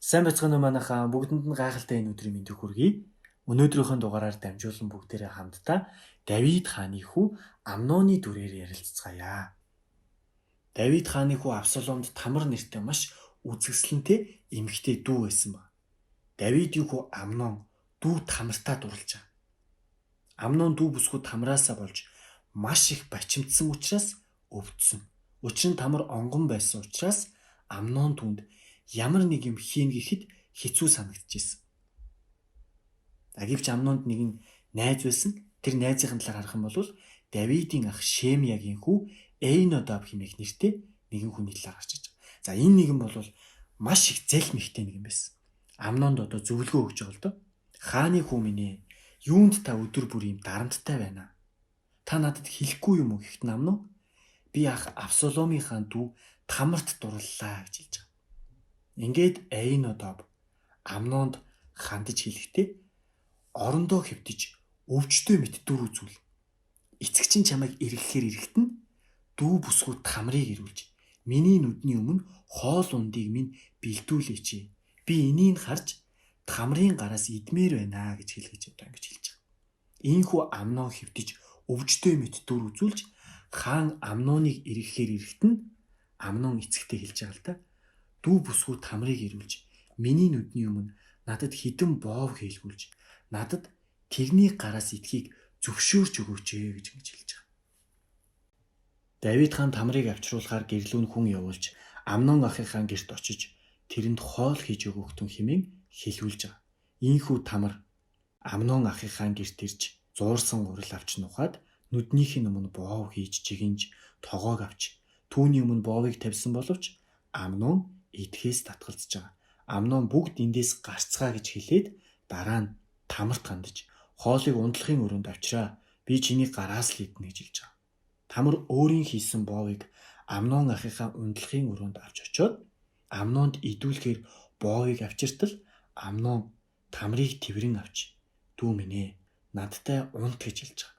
Сайн бацгаана уу манайхаа бүгдэнд нь гайхалтай энэ өдрийн мэндийг хүргэе. Өнөөдрийнхөө дугаараар дамжуулан бүгдээрээ хамтдаа Давид хааны хүү Амноны дүрээр ярилцгаая. Давид хааны хүү Авсаломд Тамар нэртэй маш үзэсгэлэнтэй эмэгтэй дүү байсан ба. Давидын хүү Амнон дүү Тамартаа дурлаж байгаа. Амнон дүү бүсгүй Тамараасаа болж маш их бачимдсан учраас өвдсөн. Учир нь Тамар онгон байсан учраас Амнон түнд ямар нэг юм хийн гэхэд хэцүү санагдчихсэн. Гэвч Амнонд нэгэн найз байсан. Тэр найзын талаар харах юм бол Давидын ах Шемиягийн хүү Эйнодаб хэмээх нэртэй нэгэн хүний талаар харж байгаа. За энэ нэгэн бол маш их зэл мэхтэй нэгэн байсан. Амнонд одоо зөвлөгөө өгч байгаа л доо. Хааны хүү минь ээ, юунд та өдөр бүр юм дарамттай байна? Та надад хэлэхгүй юм уу гэхэд Амнон би ах Авсаломын дүү Тамарт дурлалаа гэж хэлж байгаа. Ингээд Эйнодаб Амнонд хандаж хэлэхдээ орондоо хэвтэж өвчтөе мэт дүр үзүүл. Эцэгчин чамайг эргэхээр эрэхтэн дүү бүсгүй Тамрыг ирүүлж миний нүдний өмнө хоол ундыг минь бэлдүүлээч. Би энийг харж Тамрын гараас идмээр байна гэж хэлгэж одоо ингэж хэлж байгаа. Ийхүү Амнон хэвтэж өвчтөе мэт дүр үзүүлж хаан Амноныг эргэхээр эрэхтэн Амнон эцэгтэй хэлж байгаа л да. Дүү бүсгүй Тамрыг ирүүлж миний нүдний өмнө надад хідэн боов хийлгүүлж надад тэрний гараас идэхийг зөвшөөрч өгөөч гэж хэлж байгаа. Давид хаан Тамрыг авчруулахаар гэрлүүн хүн явуулж Амнон ахыхаа гэрт очиж тэрэнд хоол хийж өгөختөн хэмээн хэлүүлж байгаа. Ийхүү Тамар Амнон ахыхаа гэрт ирж зуурсан урал авч нухаад нүднийхээ өмнө боов хийж жигинж тогоог авч түүний өмнө боовыг тавьсан боловч Амнон идэхээс татгалзаж байгаа. Амнон бүгд эндээс гарцгаа гэж хэлээд дараа нь Тамарт хандаж хоолыг ундлахын өрөөнд авчраа. Би чиний гараас л идэнэ гэж хэлж байгаа. Тамар өөрийн хийсэн боовыг Амнон ахыхаа ундлахын өрөөнд авч очиод Амнонд идүүлэхээр боовыг авчиртал Амнон Тамрыг тэрэн авч дүү минь ээ надтай унт гэж хэлж байгаа.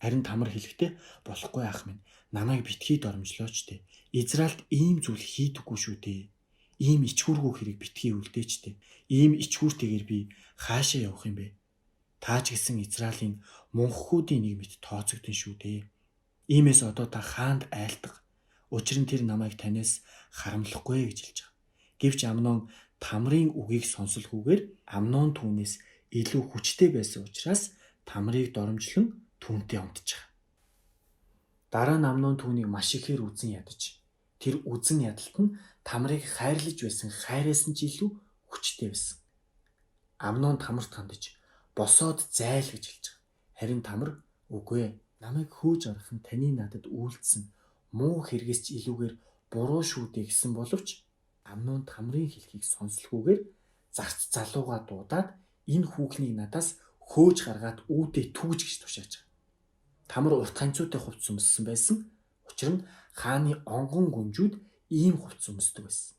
Харин Тамар хэлэхдээ болохгүй ах минь, намайг битгий доромжлооч дээ. Израильд ийм зүйл хийдэггүй шүү дээ. Ийм ичгүүргүй хэрэг битгий үлдээч дээ. Ийм ичгүүртэйгээр би хаашаа явах юм бэ? Та ч гэсэн Израилийн мунхгуудын нэг мэт тооцогдсон шүү дээ. Иймээс одоо та хаанд айлтга. Учир нь тэр намайг танаас харамлахгүй гэж хэлж байгаа. Гэвч Амнон Тамрын үгийг сонсолгүйгээр Амнон түүнээс илүү хүчтэй байсан учраас Тамрыг доромжлон түүнтэй унтж байгаа. Дараа нь Амнон түүнийг маш ихээр үзэн ядаж. Тэр үзэн ядалт нь Тамрыг хайрлаж байсан хайраас нь ч илүү хүчтэй байсан. Амнон Тамарт хандаж босоод зайл гэж хэлж байгаа. Харин Тамар үгүй ээ, намайг хөөж арах нь таны надад үйлдсэн муу хэрэгээс ч илүүгээр буруу шүү дээ гэсэн боловч Амнон Тамрын хэлхийг сонсолгүйгээр зарц залууга дуудаад энэ хүүхнийг надаас хөөж гаргаад үүдээ түүж гэж тушааж байгаа. Тамар урт ханцуутай хувцас өмссөн байсан. Учир нь хааны онгон гүнжүүд ийм хувцас өмсдөг байсан.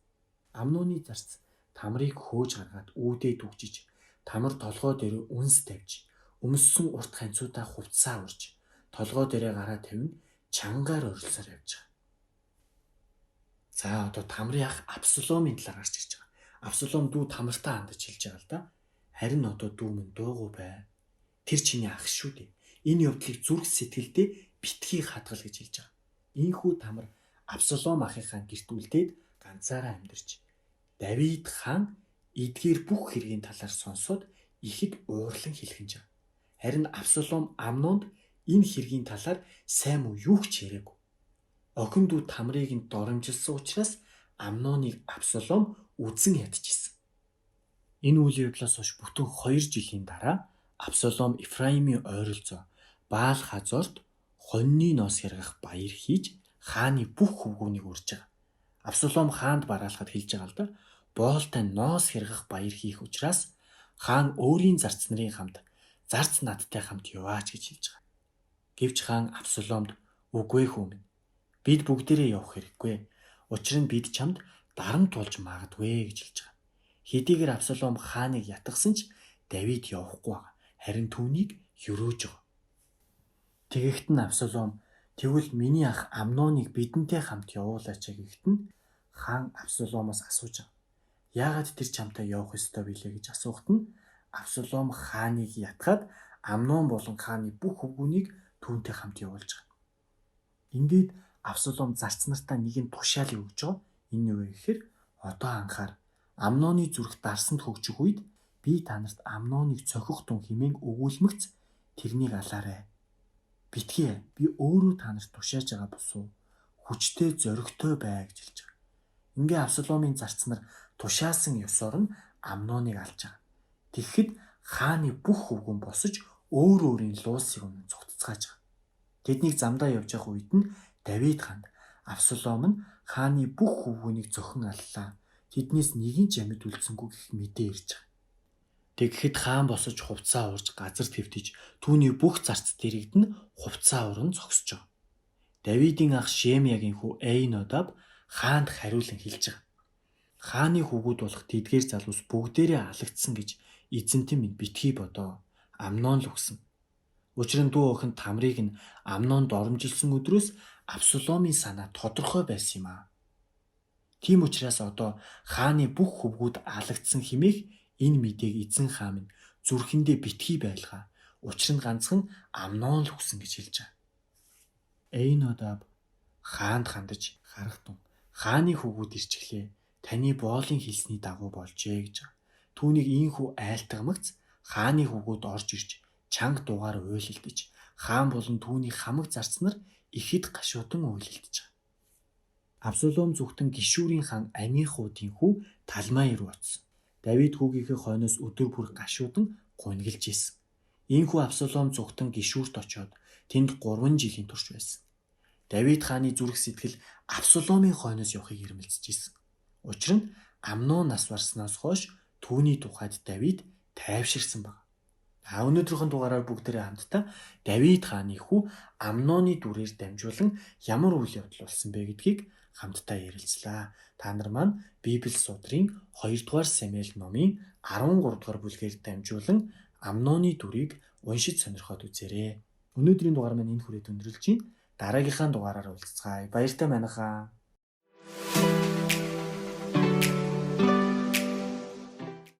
Амноны зарц Тамрыг хөөж гаргаад үүдээ түгжиж Тамар толгой дээр үнс тавьж өмссөн урт ханцуутай хувцсаа урж толгой дээрээ гараа тавин чангаар орилсоор явж байгаа. За одоо Тамрын ах Авсаломын талаар гарч ирж байгаа. Авсалом дүү Тамартаа хандаж хэлж байгаа л да. Харин одоо дүү минь дуугүй бай. Тэр чиний ах шүү дээ. Энэ явдлыг зүрх сэтгэлдээ битгий хадгал гэж хэлж байгаа. Ийхүү Тамар Авсалом ахыхаа гэрт үлдээд ганцаараа амьдарч Давид хаан эдгээр бүх хэргийн талаар сонсоод ихэд уурлан хэлхэнж байгаа. Харин Авсалом Амнонд энэ хэргийн талаар сайн муу юу ч яриаггүй. Охин дүү Тамрыг нь доромжилсан учраас Амноныг Авсалом үзэн ядчихсан. Энэ үйл явдлаас хойш бүтэн 2 жилийн дараа Авсалом Ефраимын ойролцоо Баал Хазорт хоньны ноос хэргэх баяр хийж хааны бүх хөвгүүнийг урьж байгаа. Авсалом хаанд бараалахад хэлж байгаа л да. Боолтой ноос хэргэх баяр хийх учраас хаан өөрийн зарц нарын хамт зарц надтай хамт яваач гэж хэлж байгаа. Гэвч хаан Авсаломд үгүй хүү минь. Бид бүгдээрээ явах хэрэггүй. Учир нь бид чамд дарамт болж магадгүй гэж хэлж байгаа. Хэдийгээр Авсалом хааныг ятгсан ч Давид явахгүй байгаа. Харин түүнийг өрөөж байгаа. Тэгэхт нь Авсалом тэгвэл миний ах Амноныг бидэнтэй хамт явуулаач гэхэд нь хаан Авсаломоос асууж байгаа. Яагаад тэр чамтай явах ёстой билээ гэж асуухад нь Авсалом хааныг ятгаад Амнон болон хааны бүх хөвгүүнийг түүнтэй хамт явуулж байгаа. Ингээд Авсалом зарц нартаа нэгэн тушаалыг өгж байгаа. Энэ юу вэ гэхээр одоо анхаар Амноны зүрх дарсанд хөгжих үед би та нарт Амноныг цохих тун хэмээн өгүүлмэгц тэрнийг алаарай. Битгий би өөрөө та нарт тушааж байгаа босуу хүчтэй зоригтой бай гэж хэлж байгаа. Ингээ Авсаломын зарц нар тушаасан ёсоор нь Амноныг алж байгаа. Тэгэхэд хааны бүх хөвгүүн босож өөр өөрийн луусыг өмнө цогтцгааж байгаа. Тэднийг замдаа явж явах үед нь Давид хаанд Авсалом нь хааны бүх хөвгүүнийг зохин аллаа. Тэднээс нэгийг ч амьд үлдсэнгүй гэх мэдээ ирж байгаа. Тэгэхэд хаан босож хувцаа уурж газар твтэж түүний бүх зарц дэрэгд нь хувцаа уран зогсож байгаа. Давидын ах Шемиягийн хүү Эйнодаб хаанд хариулан хэлж байгаа. Хааны хөвгүүд болох тэдгээр залуус бүгдээрээ алагдсан гэж эзэнтэн минь битгий бодоо. Амнон л өгсөн. Учир нь дүү охин Тамрыг нь Амнонд оромжилсан өдрөөс Авсаломын санаа тодорхой байсан юм аа. Тийм учраас одоо хааны бүх хөвгүүд алагдсан хэмээх энэ мэдээг эзэн хаан минь зүрхэндээ битгий байлгаа. Учир нь ганцхан Амнон л өгсөн гэж хэлж байгаа. Эйнодаб хаанд хандаж харахтун хааны хөвгүүд ирчихлээ. Таны боолын хэлсний дагуу болжээ гэж байгаа. Түүнийг ийхүү айлтгамагц хааны хөвгүүд орж ирж чанга дугаар уйлалдаж хаан болон түүний хамаг зарц нар ихэд гашуудан уйлалдаж байгаа. Авсалом зүгтэн Гишүүрийн хаан Амихуудын хүү Талмай руу очсон. Давид хүүгийнхээ хойноос өдөр бүр гашуудан гуниглж исэн. Ийхүү Авсалом зүгтэн Гишүүрт очоод тэнд 3 жилийн турш байсан. Давид хааны зүрх сэтгэл Авсаломын хойноос явахыг эрмэлзэж исэн. Учир нь Амнон нас барснаас хойш түүний тухайд Давид тайвширсан баг. Өнөөдрийнхөө дугаараар бүгдээрээ хамтдаа Давид хааны хүү Амноны дүрээр дамжуулан ямар үйл явдал болсон бэ гэдгийг хамтдаа ярилцлаа. Та нар маань Библи судрын 2 дугаар Самуэль номын 13 дугаар бүлгээр дамжуулан Амноны дүрийг уншиж сонирхоод үзээрэй. Өнөөдрийн дугаар маань энэ хүрээд өндөрлөж байна. Дараагийнхаа дугаараар уулзцгаая. Баяртай манайхаа.